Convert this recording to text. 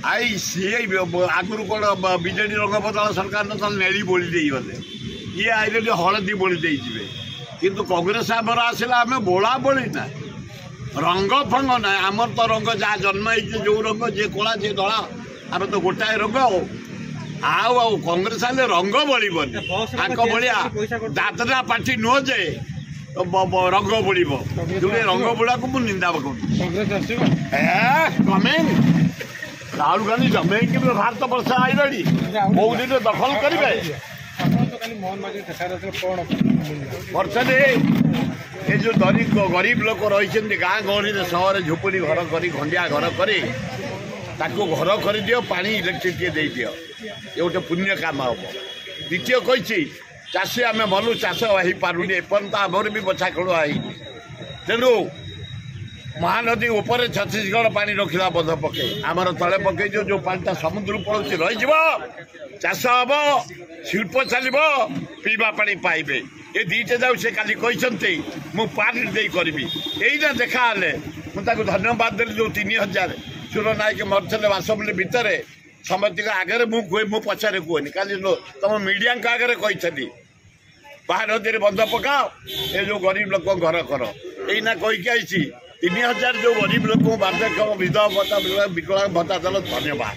आई सी आगुरी कौन विजेडी रंग बदल सरकार न नेली बोली बोले ये आइले हलदी बोली किंतु कांग्रेस आमर आसला आम बोला बोली ना रंग फंग ना आमर तो रंग जहाँ जन्म जो रंग जी कला जी धला आम तो गोटाए रंग आउ कांग्रेस आले रंग बोलबनी भाया दादरा पार्टी नुह जे रंग बोल रंग बोला को निंदा कमें राहुल गांधी जमे कि भारत वर्ष आईले बहुत दिन दखल करेंगे वर्षे ये जो गरीब लोक रही गाँ गहली सहर झुपड़ी घर कर खंडिया घर कर घर कर दियो पानी इलेक्ट्रिसिटी दे दियो ये गोटे पुण्य काम हम द्वितीय कही चाषी आम भलु चाष हो पारे एपर्यंत आमर भी बछा खेल तेणु महानदी ऊपर छत्तीसगढ़ पानी रखला बंध पके आमर तले पके जो पानीटा समुद्र पड़ोसी रही चाष हम शिल्प चलो पीवा पानी पाइबे ये दीटे जाऊ से काली कहते मु पार्टी दे करी यहीना देखा मुझे धन्यवाद देली जो 3000 सुर नायक मरते बासबली भितर समस्त आगे मुझे मु पचारे कहनी काली तुम मीडिया आगे कही महानदी बंध पकाओ ये जो गरीब लोक घर कर यहीना कहीकि आई 3000 जो गरीब लोक बार्धक्य विधवा भत्ता विकलांग भत्ता दल धन्यवाद।